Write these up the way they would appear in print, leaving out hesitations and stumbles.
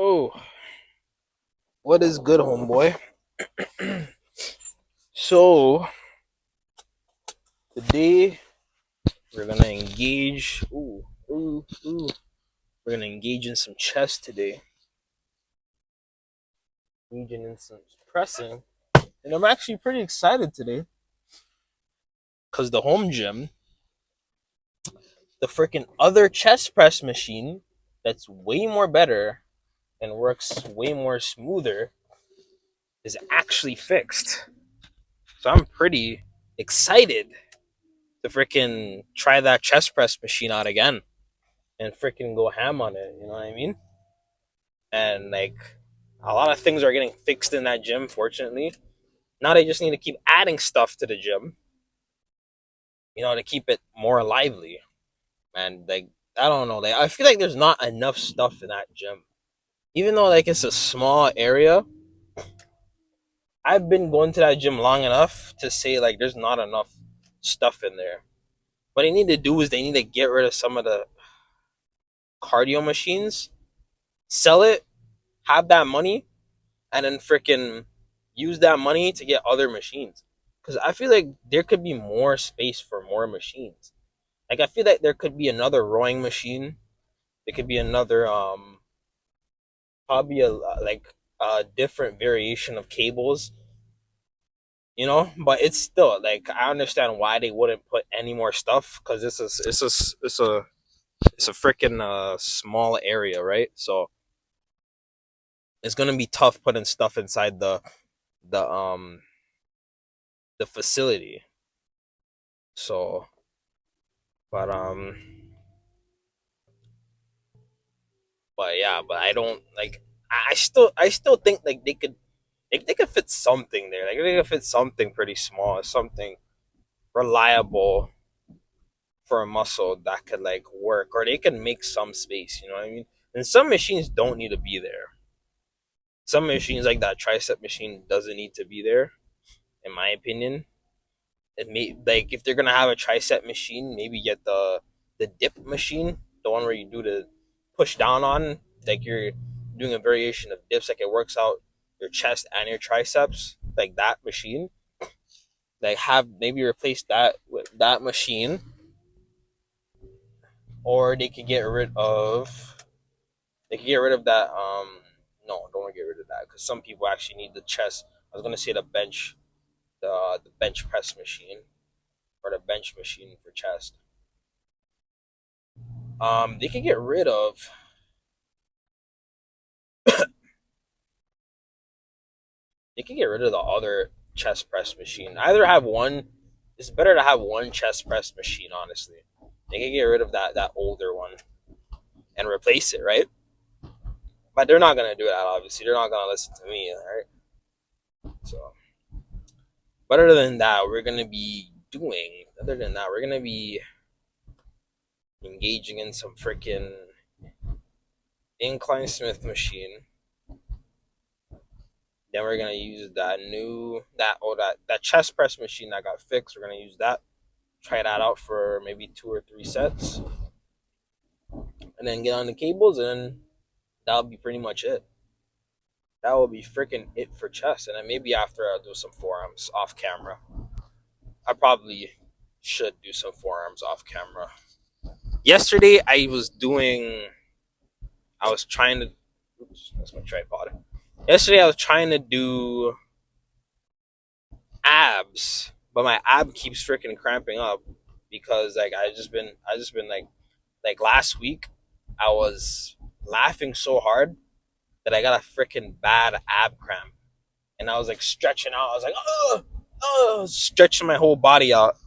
Oh, what is good, homeboy? So today we're gonna engage. Ooh. We're gonna engage in some chess today. Engaging in some pressing, and I'm actually pretty excited today because the home gym, the freaking other chest press machine, that's way more better and works way more smoother, is actually fixed. So I'm pretty excited to freaking try that chest press machine out again and freaking go ham on it. You know what I mean? And like a lot of things are getting fixed in that gym. Fortunately, now they just need to keep adding stuff to the gym. To keep it more lively. And like I don't know, like I feel like there's not enough stuff in that gym. Even though like it's a small area, I've been going to that gym long enough to say like there's not enough stuff in there. What they need to do is they need to get rid of some of the cardio machines, sell it, have that money, and then freaking use that money to get other machines. Because I feel like there could be more space for more machines. Like I feel like there could be another rowing machine. There could be another probably a different variation of cables. But it's still like I understand why they wouldn't put any more stuff because it's a freaking small area, right? So it's gonna be tough putting stuff inside the the facility. So, but but yeah, but I don't like. I still think like they could fit something there. Like they could fit something pretty small, something reliable for a muscle that could like work, or they can make some space. You know what I mean? And some machines don't need to be there. Some machines like that tricep machine doesn't need to be there, in my opinion. It may like if they're gonna have a tricep machine, maybe get the dip machine, the one where you do the push down on, like you're doing a variation of dips, like it works out your chest and your triceps, like that machine. Like have maybe replace that with that machine, or they could get rid of that. No, don't want to get rid of that because some people actually need the chest. I was gonna say the bench press machine or the bench machine for chest. They could get rid of. They could get rid of the other chest press machine. Either have one. It's better to have one chest press machine. Honestly, they could get rid of that older one and replace it, right? But they're not gonna do that. Obviously, they're not gonna listen to me, right? So, but other than that, we're gonna be doing. Other than that, we're gonna be engaging in some freaking incline Smith machine. Then we're gonna use that chest press machine that got fixed. We're gonna use that. Try that out for maybe 2 or 3 sets, and then get on the cables, and that'll be pretty much it. That will be freaking it for chest, and then maybe after I'll do some forearms off camera. I probably should do some forearms off camera. Yesterday I was trying to. Oops, that's my tripod. Yesterday I was trying to do abs, but my ab keeps freaking cramping up because like I just been like last week I was laughing so hard that I got a freaking bad ab cramp, and I was like stretching out. I was like, stretching my whole body out,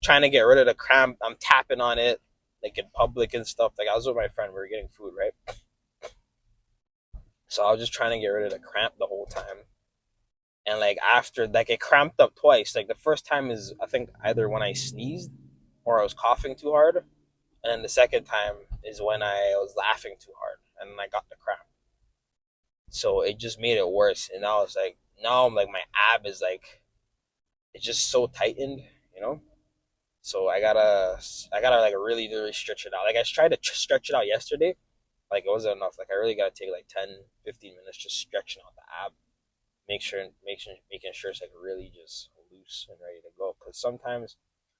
trying to get rid of the cramp. I'm tapping on it like in public and stuff. Like I was with my friend, we were getting food, right? So I was just trying to get rid of the cramp the whole time. And like after like it cramped up twice. Like the first time is I think either when I sneezed or I was coughing too hard, and then the second time is when I was laughing too hard and I got the cramp. So it just made it worse. And now I'm like my ab is like it's just so tightened, you know. So I gotta like really really stretch it out. Like I tried to stretch it out yesterday, Like it wasn't enough. Like I really gotta take like 10, 15 minutes just stretching out the ab, making sure it's like really just loose and ready to go. Because sometimes,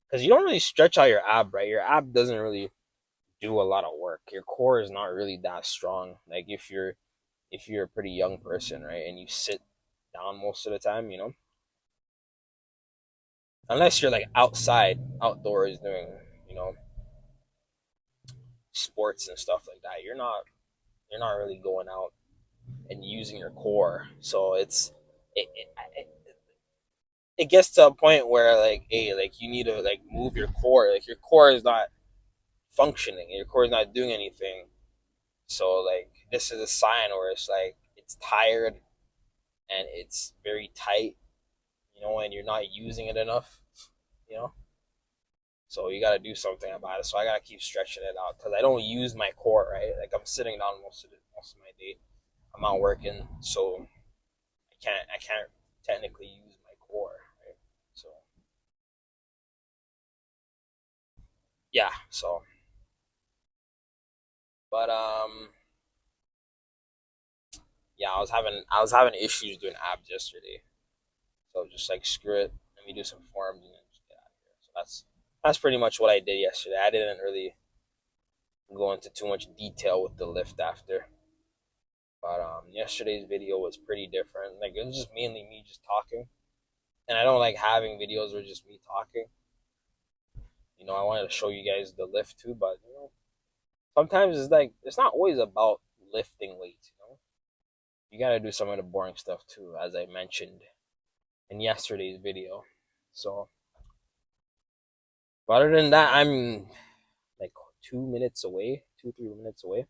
because you don't really stretch out your ab, right? Your ab doesn't really do a lot of work. Your core is not really that strong. Like if you're a pretty young person, right, and you sit down most of the time, unless you're like outdoors doing, you know, sports and stuff like that, you're not really going out and using your core. So it gets to a point where like, hey, like you need to like move your core. Like your core is not functioning. Your core is not doing anything. So like this is a sign where it's like it's tired and it's very tight, and you're not using it enough, you know. So you got to do something about it. So I got to keep stretching it out because I don't use my core, right? Like I'm sitting down most of my day. I'm not working, so I can't technically use my core, right? So yeah, so but yeah, I was having issues doing abs yesterday. So just like screw it, let me do some forms and then just get out of here. So that's pretty much what I did yesterday. I didn't really go into too much detail with the lift after. But yesterday's video was pretty different. Like it was just mainly me just talking, and I don't like having videos where just me talking. I wanted to show you guys the lift too, but sometimes it's like it's not always about lifting weights. You gotta do some of the boring stuff too, as I mentioned in yesterday's video. So, but other than that, I'm like 2 minutes away, 2, 3 minutes away.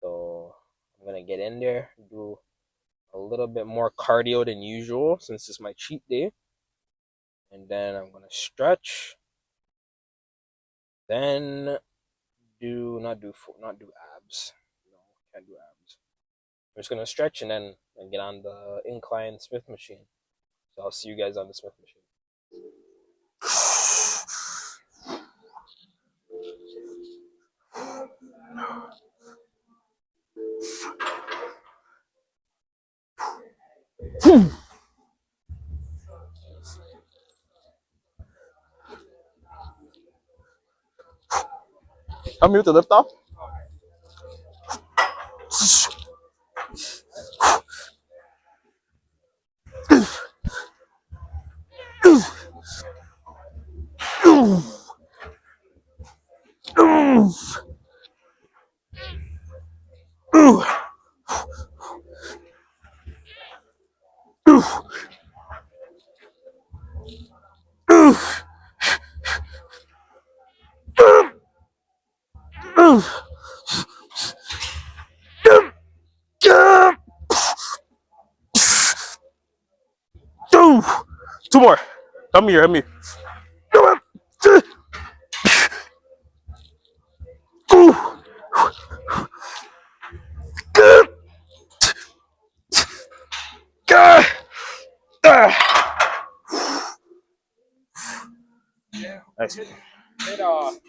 So I'm gonna get in there, do a little bit more cardio than usual since it's my cheat day, and then I'm gonna stretch. Then not do abs. No, can't do abs. I'm just gonna stretch and get on the incline Smith machine. So I'll see you guys on the Smith machine. I'm here to lift off. Two more. Come here, help me. Nice.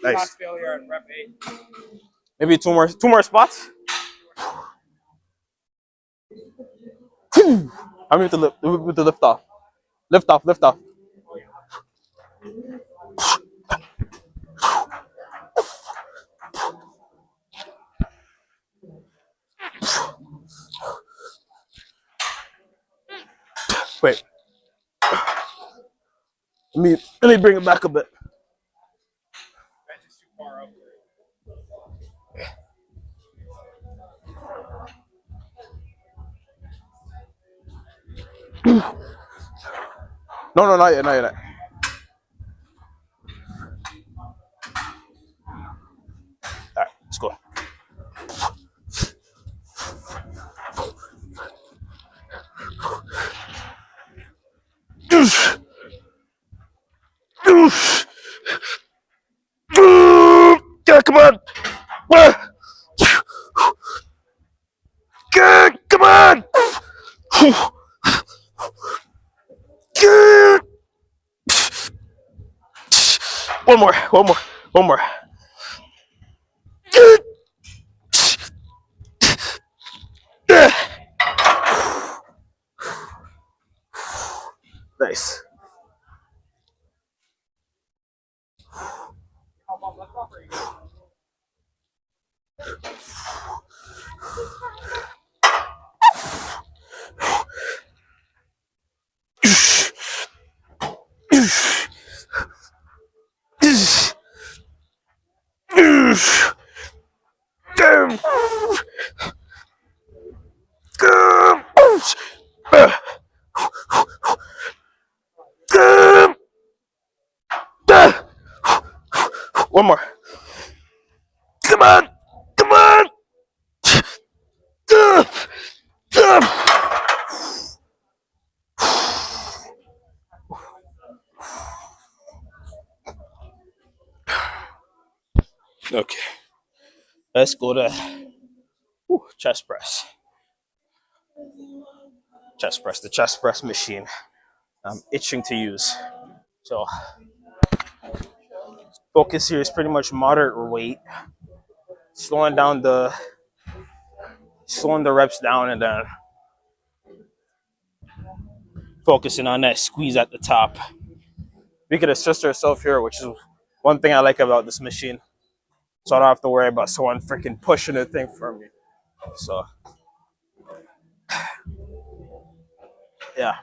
Nice. Failure at rep 8. Maybe two more spots. I'm with the lift off. Lift off, lift off. Wait. Let me bring it back a bit. No, not yet, not yet. All right, let's go. Yeah, come on. Come on. One more. Nice. One more. Come on. Come on. Okay. Let's go to chest press. Chest press. The chest press machine. I'm itching to use. So focus here is pretty much moderate weight. Slowing the reps down and then focusing on that squeeze at the top. We could assist ourselves here, which is one thing I like about this machine. So I don't have to worry about someone freaking pushing the thing for me. So yeah.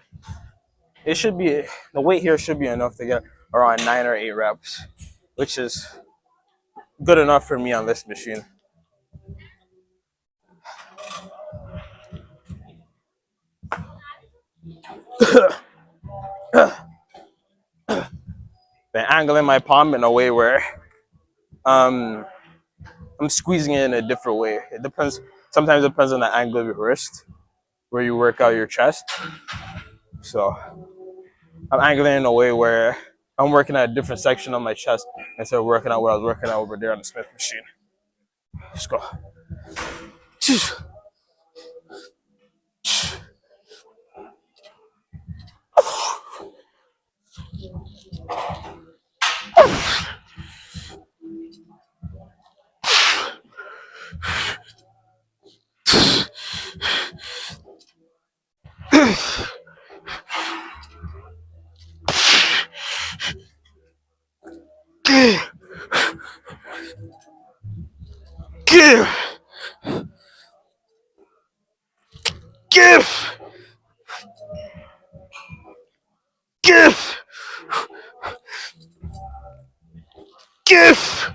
It should be the weight here should be enough to get around 9 or 8 reps, which is good enough for me on this machine. Been angling my palm in a way where I'm squeezing it in a different way. It depends. Sometimes it depends on the angle of your wrist, where you work out your chest. So I'm angling in a way where I'm working at a different section of my chest instead of working out what I was working out over there on the Smith machine. Let's go. Give! Give! Give! Give!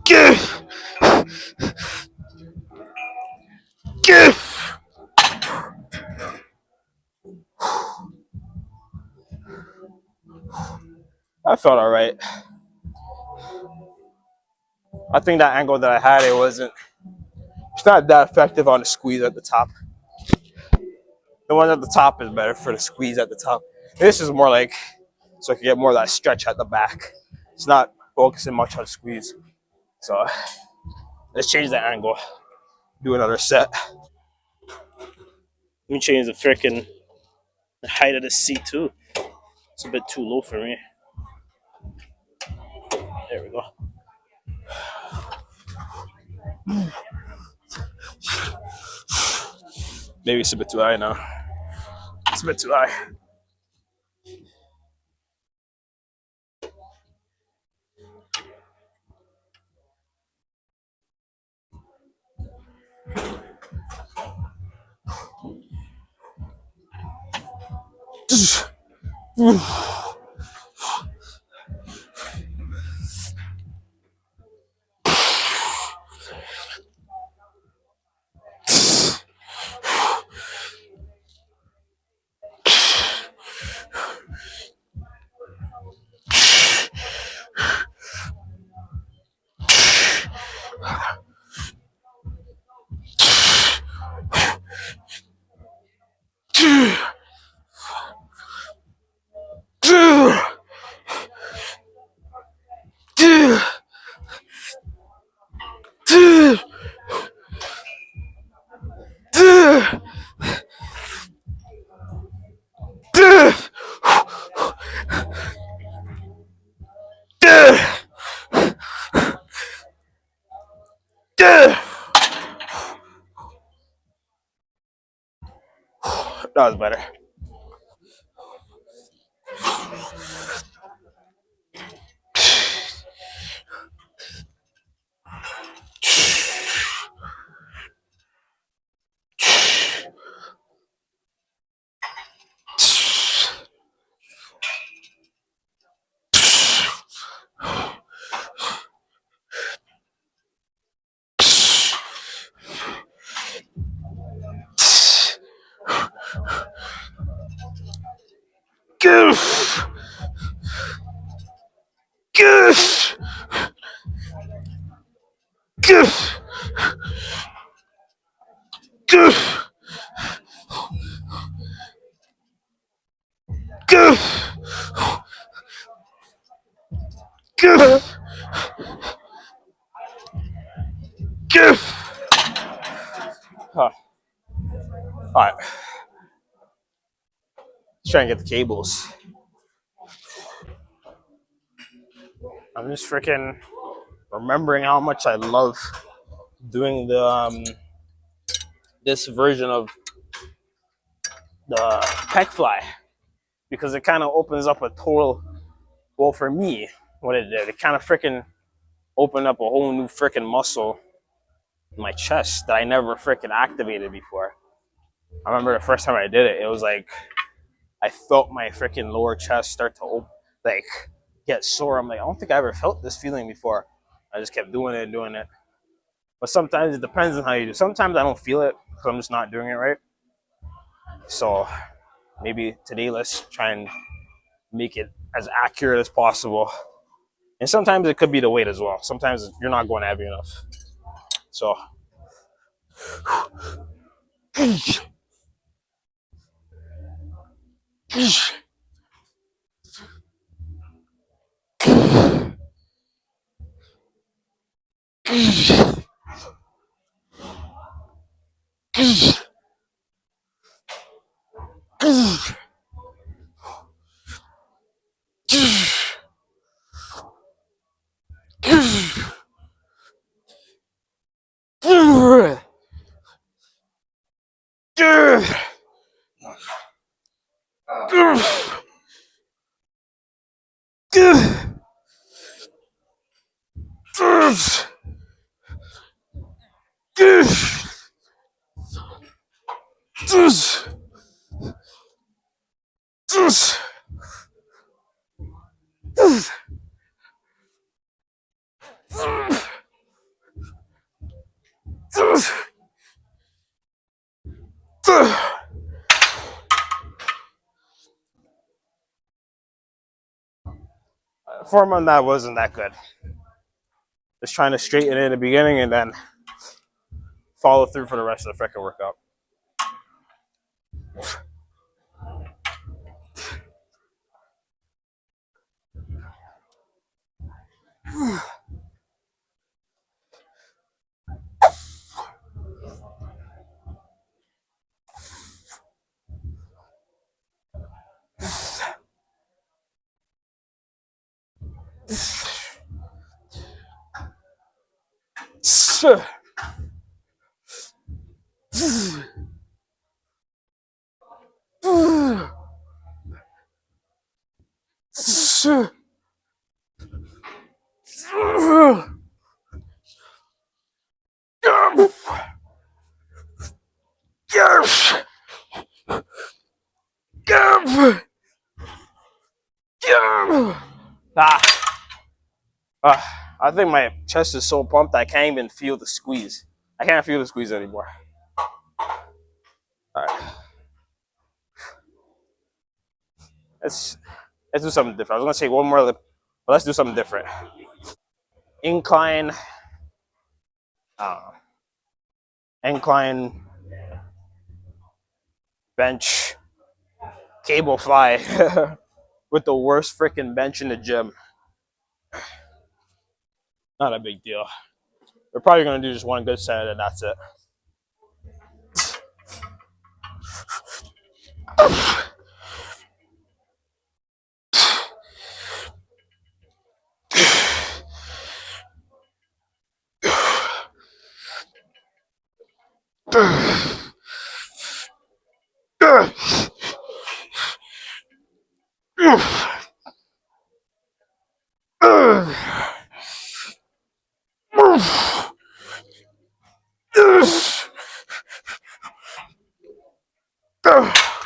Give! Give! I felt all right. I think that angle that I had, it's not that effective on the squeeze at the top. The one at the top is better for the squeeze at the top. This is more like, so I can get more of that stretch at the back. It's not focusing much on squeeze. So let's change the angle. Do another set. Let me change the freaking height of the seat too. It's a bit too low for me. There we go. Maybe it's a bit too high now. It's a bit too high. That was better. Goof! Goof! Goof! Goof! Goof! Goof! Goof! Huh. Alright. Let's try and get the cables. I'm just freaking remembering how much I love doing the this version of the pec fly, because it kind of opens up a total, well, for me, what it did, it kind of freaking opened up a whole new freaking muscle in my chest that I never freaking activated before. I remember the first time I did it, it was like I felt my freaking lower chest start to like get sore. I'm like, I don't think I ever felt this feeling before. I just kept doing it and doing it. But sometimes it depends on how you do. Sometimes I don't feel it because I'm just not doing it right. So maybe today let's try and make it as accurate as possible. And sometimes it could be the weight as well. Sometimes you're not going heavy enough. So form on that wasn't that good. Just trying to straighten it in the beginning and then follow through for the rest of the freaking workout. I think my chest is so pumped I can't even feel the squeeze. I can't feel the squeeze anymore. All right. Let's do something different. I was gonna say one more lip, but let's do something different. Incline, incline bench, cable fly with the worst freaking bench in the gym. Not a big deal. We're probably gonna do just one good set and that's it.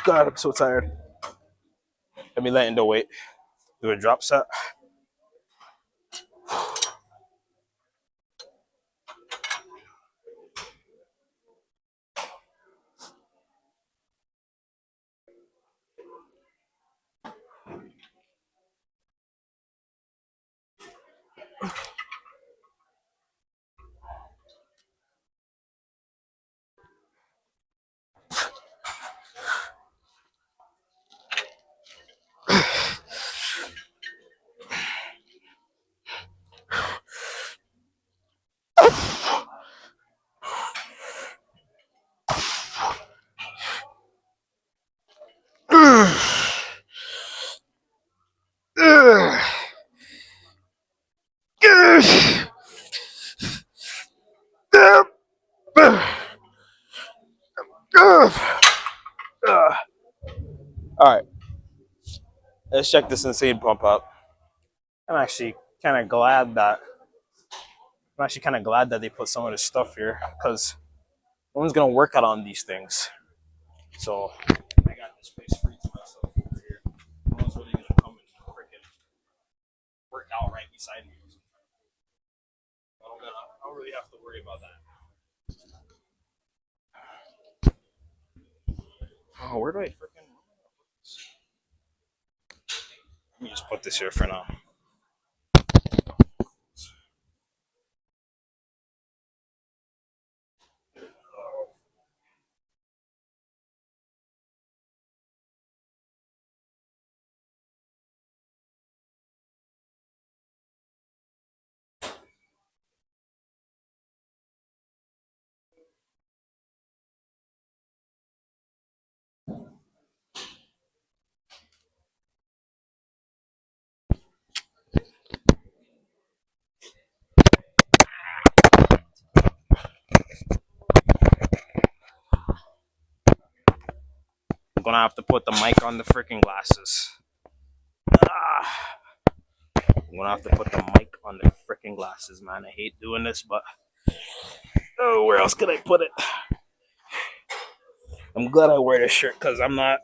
God, I'm so tired. Let me let in the weight. Do a drop set. All right, let's check this insane pump up. I'm actually kind of glad that they put some of this stuff here because no one's gonna work out on these things. So I got this place free to myself over here. No one's really gonna come and freaking work out right beside me. I don't really have to worry about that. Oh, where do I freaking? Let me just put this here for now. I'm gonna have to put the mic on the freaking glasses. I'm gonna have to put the mic on the freaking glasses, man. I hate doing this, but oh, where else could I put it? I'm glad I wear this shirt because I'm not.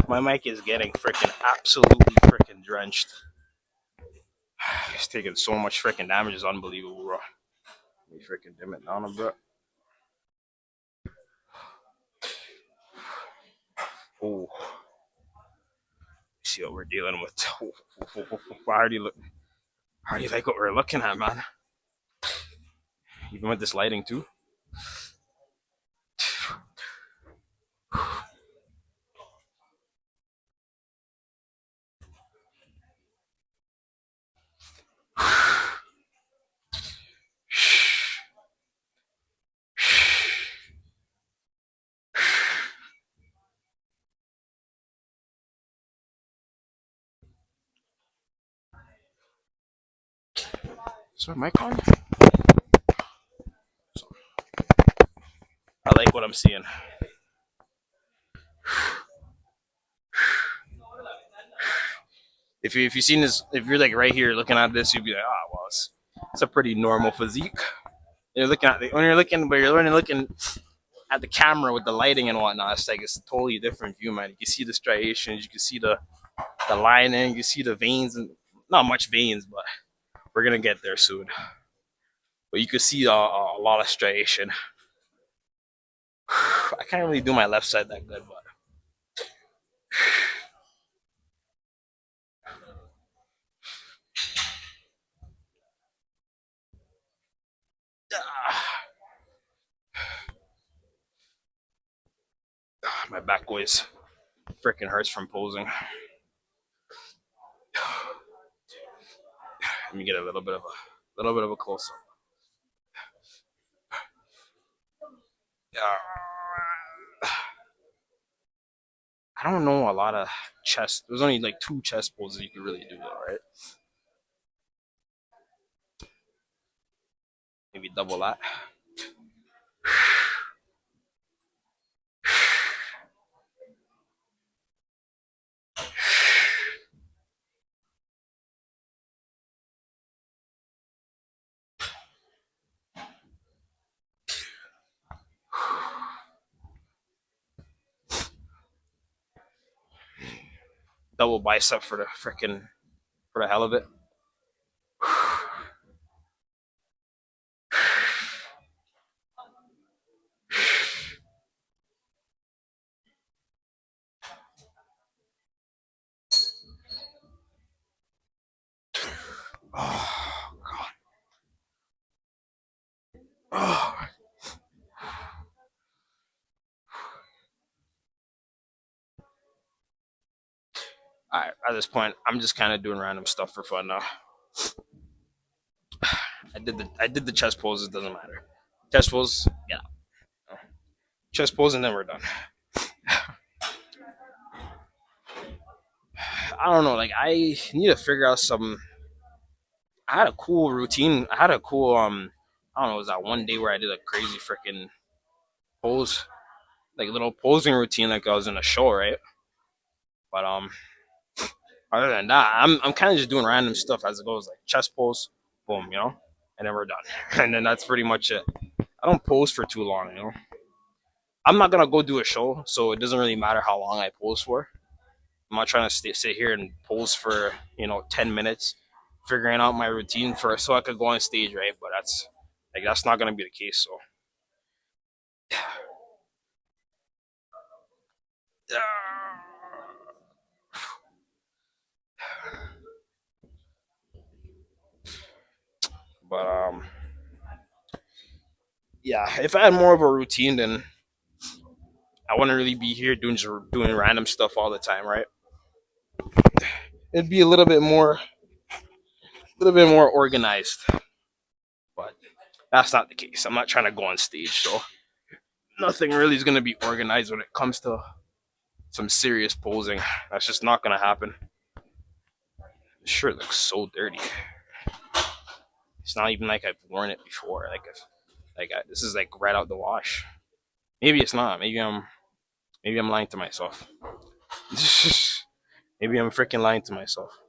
My mic is getting freaking absolutely freaking drenched. It's taking so much freaking damage. It's unbelievable, bro. Let me freaking dim it down a bit. Oh, see what we're dealing with. How do you look? How do you like what we're looking at, man? Even with this lighting too. Is my mic on? I like what I'm seeing. If you seen this, if you're like right here looking at this, you'd be like, oh well, it's a pretty normal physique. You're looking at when you're looking at the camera with the lighting and whatnot. It's a totally different view, man. You can see the striations, you can see the lining, you can see the veins, and not much veins, but we're gonna get there soon. But you can see a lot of striation. I can't really do my left side that good, but my back always freaking hurts from posing. Let me get a little bit of a close up. I don't know a lot of chest. There's only like 2 chest poses you can really do though, right? Maybe double that. Double bicep for the freaking for the hell of it. Oh god. Oh. Alright, at this point, I'm just kind of doing random stuff for fun now. I did the chest poses. Doesn't matter. Chest pose, yeah. Chest pose, and then we're done. I don't know. Like I need to figure out some. I had a cool routine. I had a cool I don't know. It was that one day where I did a crazy freaking pose, like little posing routine, like I was in a show, right? But other than that, I'm kind of just doing random stuff as it goes, like chest pose, boom, and then we're done, and then that's pretty much it. I don't pose for too long. I'm not gonna go do a show, so it doesn't really matter how long I pose for. I'm not trying to sit here and pose for 10 minutes, figuring out my routine for so I could go on stage, right? But that's not gonna be the case. So, but yeah, if I had more of a routine, then I wouldn't really be here doing random stuff all the time, right? It'd be a little bit more organized. But that's not the case. I'm not trying to go on stage, so nothing really is gonna be organized when it comes to some serious posing. That's just not gonna happen. This shirt looks so dirty. It's not even like I've worn it before. This is like right out the wash. Maybe it's not. Maybe I'm lying to myself. Maybe I'm freaking lying to myself.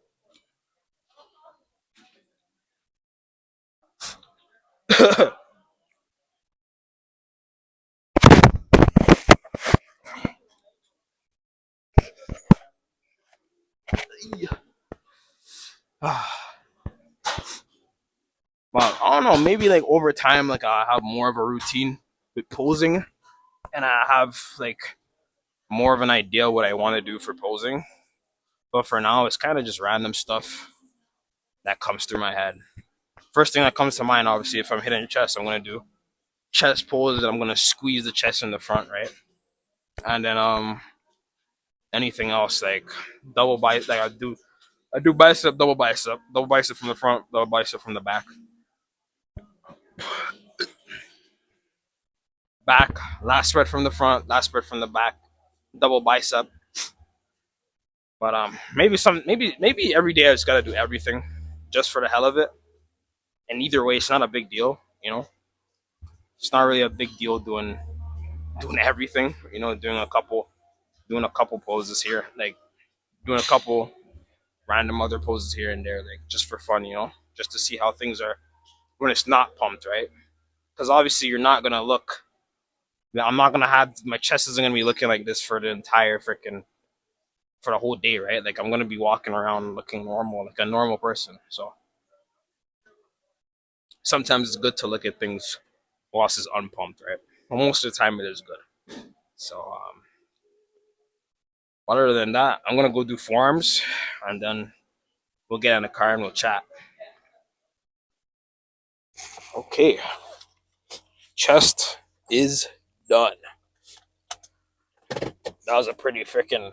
Well, I don't know. Maybe like over time, like I have more of a routine with posing, and I have like more of an idea what I want to do for posing. But for now, it's kind of just random stuff that comes through my head. First thing that comes to mind, obviously, if I'm hitting your chest, I'm gonna do chest pose, and I'm gonna squeeze the chest in the front, right? And then anything else like double bicep, like I do bicep, double bicep from the front, double bicep from the back, last spread from the front, last spread from the back, double bicep. But maybe every day I just gotta do everything, just for the hell of it. And either way, it's not a big deal. It's not really a big deal doing everything. Doing a couple poses here, like doing a couple random other poses here and there, like just for fun, just to see how things are when it's not pumped, right? Because obviously you're not gonna look. I'm not gonna have my chest isn't gonna be looking like this for the entire freaking for the whole day, right? Like I'm gonna be walking around looking normal, like a normal person. So sometimes it's good to look at things whilst it's unpumped, right? But most of the time it is good. So other than that, I'm gonna go do forearms, and then we'll get in the car and we'll chat. Okay, chest is done. That was a pretty freaking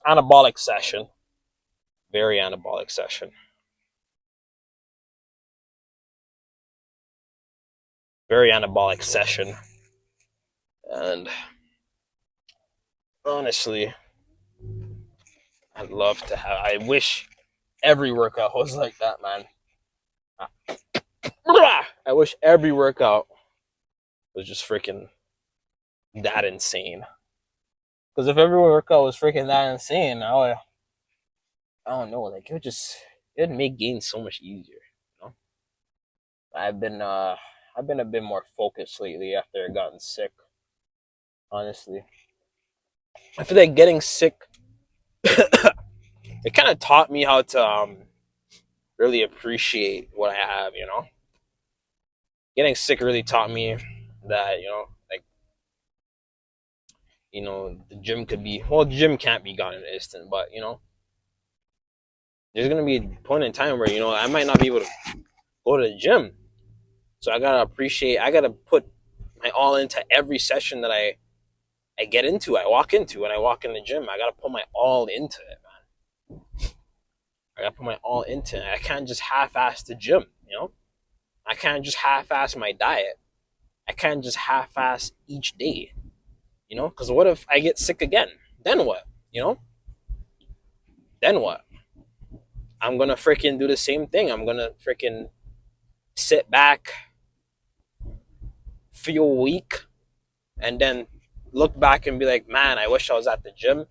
anabolic session. Very anabolic session. Very anabolic session. And Honestly, I'd love to have. I wish every workout was like that, man. I wish every workout was just freaking that insane. Because if every workout was freaking that insane, I don't know, like it'd make gains so much easier. You know, I've been uh, I've been a bit more focused lately after I gotten sick. Honestly, I feel like getting sick, it kind of taught me how to really appreciate what I have. You know, getting sick really taught me that like the gym could be well, the gym can't be gone in an instant, but there's gonna be a point in time where I might not be able to go to the gym. So I gotta appreciate. I gotta put my all into every session that I get into. I walk into when I walk in the gym. I gotta put my all into it, man. I gotta put my all into it. I can't just half-ass the gym. I can't just half-ass my diet. I can't just half-ass each day. Because what if I get sick again? Then what? Then what? I'm gonna freaking do the same thing. I'm gonna freaking sit back, feel weak, and then look back and be like, man, I wish I was at the gym.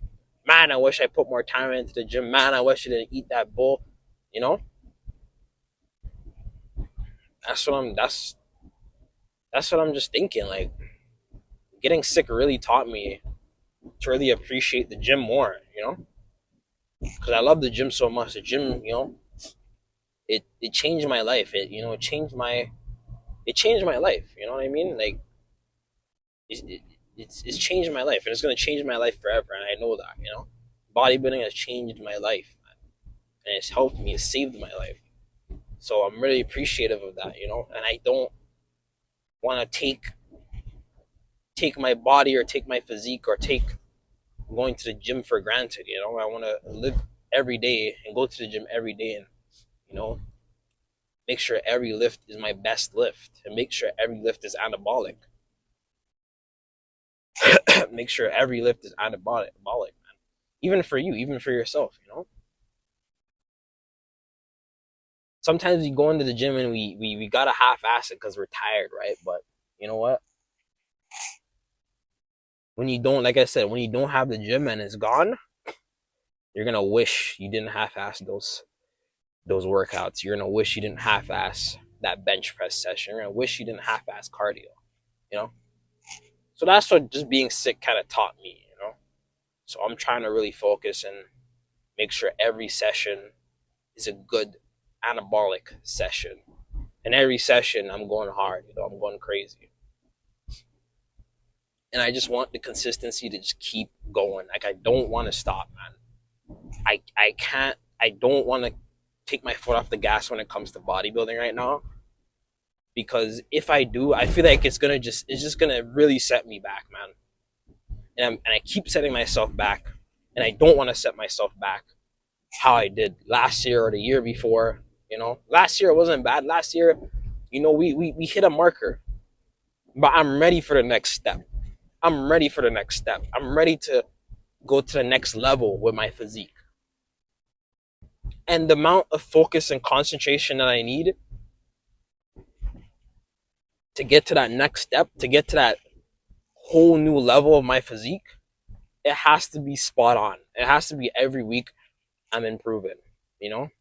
Man, I wish I put more time into the gym. Man, I wish I didn't eat that bowl. You know, that's what I'm. That's what I'm just thinking. Like, getting sick really taught me to really appreciate the gym more. Because I love the gym so much. The gym, it changed my life. It changed my life. You know what I mean? Like, it's changed my life, and it's gonna change my life forever. And I know that. Bodybuilding has changed my life, and it's helped me. It's saved my life. So I'm really appreciative of that. And I don't want to take my body or take my physique or take going to the gym for granted. I want to live every day and go to the gym every day and you know make sure every lift is my best lift and make sure every lift is anabolic. Make sure every lift is anabolic, man. Even for you, even for yourself. Sometimes we go into the gym and we gotta half-ass it because we're tired, right? But you know what? When you don't, like I said, when you don't have the gym and it's gone, you're gonna wish you didn't half-ass those workouts. You're gonna wish you didn't half-ass that bench press session. You're gonna wish you didn't half-ass cardio. You know. So that's what just being sick kind of taught me. So I'm trying to really focus and make sure every session is a good anabolic session. And every session I'm going hard. I'm going crazy. And I just want the consistency to just keep going. Like I don't want to stop, man. I can't. I don't want to take my foot off the gas when it comes to bodybuilding right now, because if I do, I feel like it's just gonna really set me back, man. And I keep setting myself back, and I don't want to set myself back how I did last year or the year before. Last year it wasn't bad. Last year, we hit a marker, but I'm ready for the next step. I'm ready for the next step. I'm ready to go to the next level with my physique. And the amount of focus and concentration that I need to get to that next step, to get to that whole new level of my physique, it has to be spot on. It has to be every week I'm improving.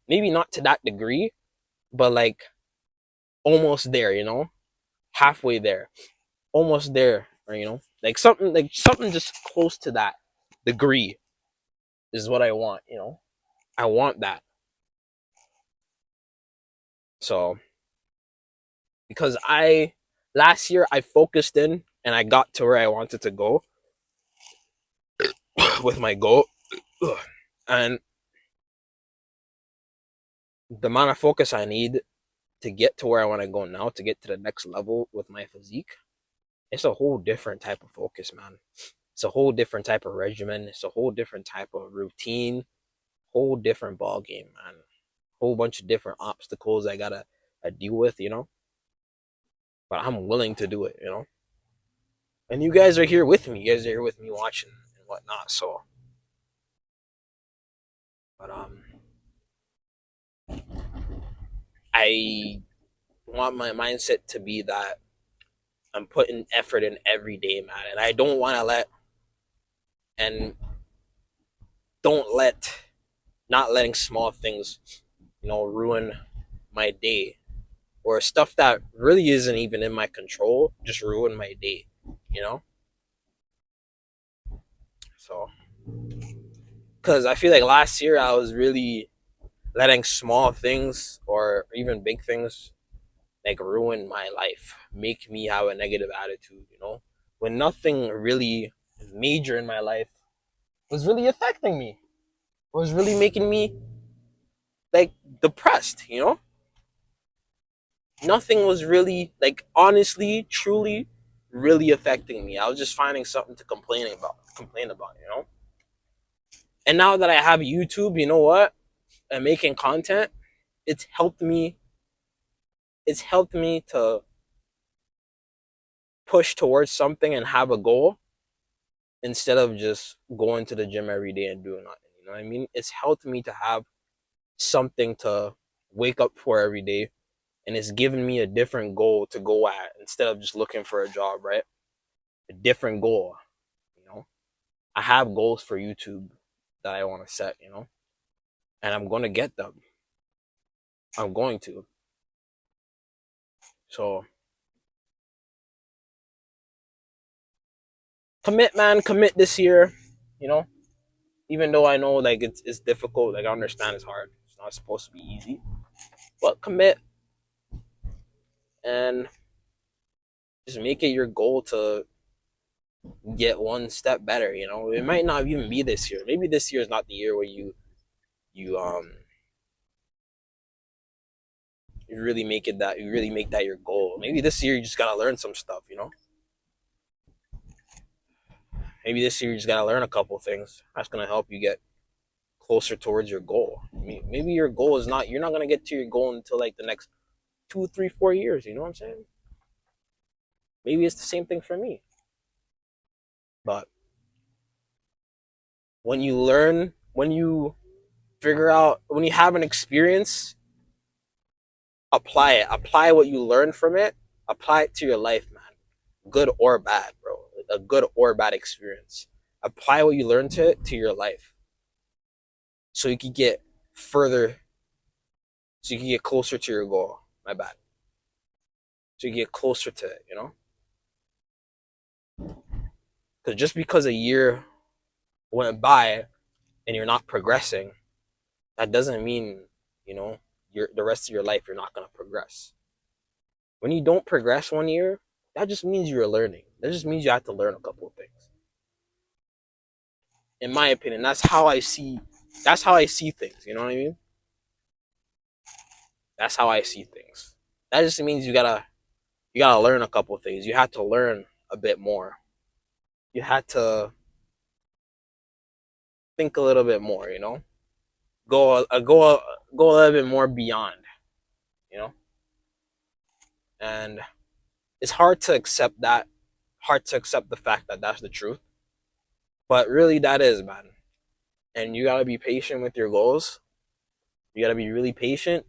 Maybe not to that degree, but like almost there, halfway there, almost there, or like something just close to that degree is what I want. I want that. So because last year I focused in and I got to where I wanted to go with my goal, and the amount of focus I need to get to where I want to go now, to get to the next level with my physique, it's a whole different type of focus, man. It's a whole different type of regimen. It's a whole different type of routine. Whole different ball game, man. Whole bunch of different obstacles I gotta deal with, But I'm willing to do it, And you guys are here with me. You guys are here with me watching whatnot. So, but I want my mindset to be that I'm putting effort in every day, man, and I don't want to and don't let not letting small things, ruin my day, or stuff that really isn't even in my control just ruin my day, you know? So, because I feel like last year I was really letting small things or even big things like ruin my life, make me have a negative attitude, when nothing really major in my life was really affecting me, was really making me like depressed. Nothing was really like honestly, truly, really affecting me. I was just finding something to complain about. And now that I have YouTube, you know what? And making content, it's helped me. It's helped me to push towards something and have a goal instead of just going to the gym every day and doing nothing. You know what I mean? It's helped me to have something to wake up for every day, and it's given me a different goal to go at instead of just looking for a job, right? A different goal, you know. I have goals for YouTube that I want to set, and I'm going to get them. I'm going to. So commit, man, commit this year, you know. Even though I know like it's difficult, like I understand it's hard. It's not supposed to be easy, but commit and just make it your goal to get one step better. It might not even be this year. Maybe this year is not the year where you you really make that your goal. Maybe this year you just gotta learn some stuff. Maybe this year you just gotta learn a couple things that's gonna help you get closer towards your goal. Maybe your goal is not you're not gonna get to your goal until like the next 2, 3, 4 years. You know what I'm saying? Maybe it's the same thing for me. But when you figure out, when you have an experience, apply it. Apply what you learn from it. Apply it to your life, man. Good or bad, bro. A good or bad experience. Apply what you learn to your life, so you can get further. So you can get closer to your goal. My bad. So you get closer to it. Because just because a year went by and you're not progressing, that doesn't mean the rest of your life you're not gonna progress. When you don't progress one year, that just means you're learning. That just means you have to learn a couple of things. In my opinion, that's how I see. That's how I see things. You know what I mean? That's how I see things. That just means you gotta learn a couple of things. You have to learn a bit more. You had to think a little bit more. Go a little bit more beyond. You know, and it's hard to accept that. Hard to accept the fact that that's the truth. But really, that is, man. And you gotta be patient with your goals. You gotta be really patient,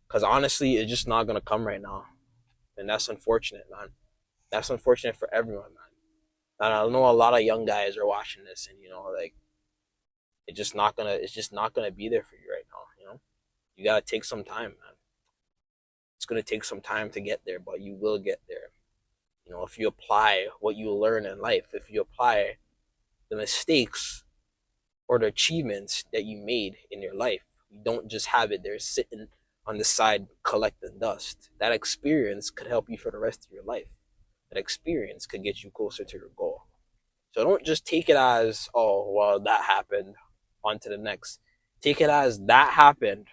because honestly, it's just not gonna come right now, and that's unfortunate, man. That's unfortunate for everyone, man. And I know a lot of young guys are watching this, and like it's just not gonna be there for you right now. You gotta take some time, man. It's gonna take some time to get there, but you will get there. If you apply what you learn in life, if you apply the mistakes or the achievements that you made in your life, you don't just have it there sitting on the side collecting dust. That experience could help you for the rest of your life. That experience could get you closer to your goal. So don't just take it as, oh, well, that happened, on to the next. Take it as that happened.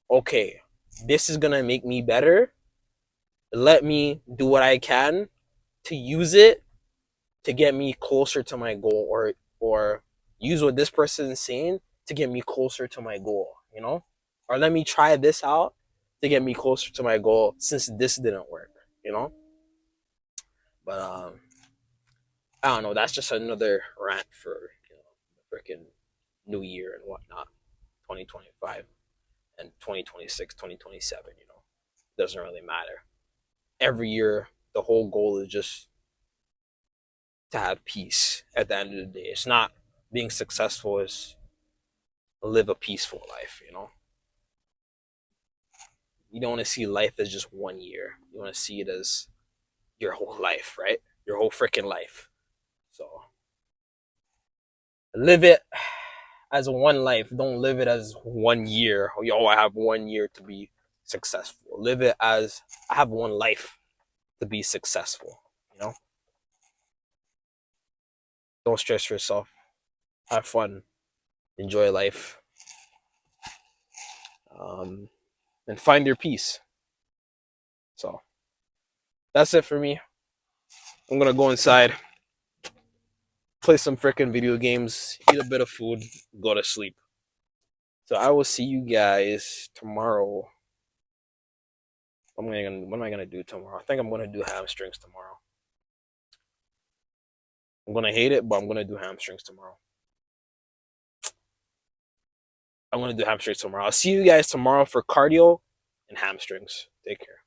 Okay, this is going to make me better. Let me do what I can to use it to get me closer to my goal, or use what this person is saying to get me closer to my goal. Or let me try this out to get me closer to my goal since this didn't work. But I don't know. That's just another rant for the freaking new year and whatnot. 2025 and 2026, 2027. Doesn't really matter. Every year, the whole goal is just to have peace. At the end of the day, it's not being successful. Is live a peaceful life. You don't want to see life as just 1 year. You want to see it as your whole life, right? Your whole freaking life. So live it as one life. Don't live it as 1 year. Yo, I have 1 year to be successful. Live it as I have one life to be successful. Don't stress yourself. Have fun. Enjoy life. And find your peace. So that's it for me. I'm gonna go inside, play some freaking video games, eat a bit of food, go to sleep. So I will see you guys tomorrow. What am I gonna do tomorrow? I think I'm gonna do hamstrings tomorrow. I'm gonna hate it, but I'm gonna do hamstrings tomorrow. I'm gonna do hamstrings tomorrow. I'll see you guys tomorrow for cardio and hamstrings. Take care.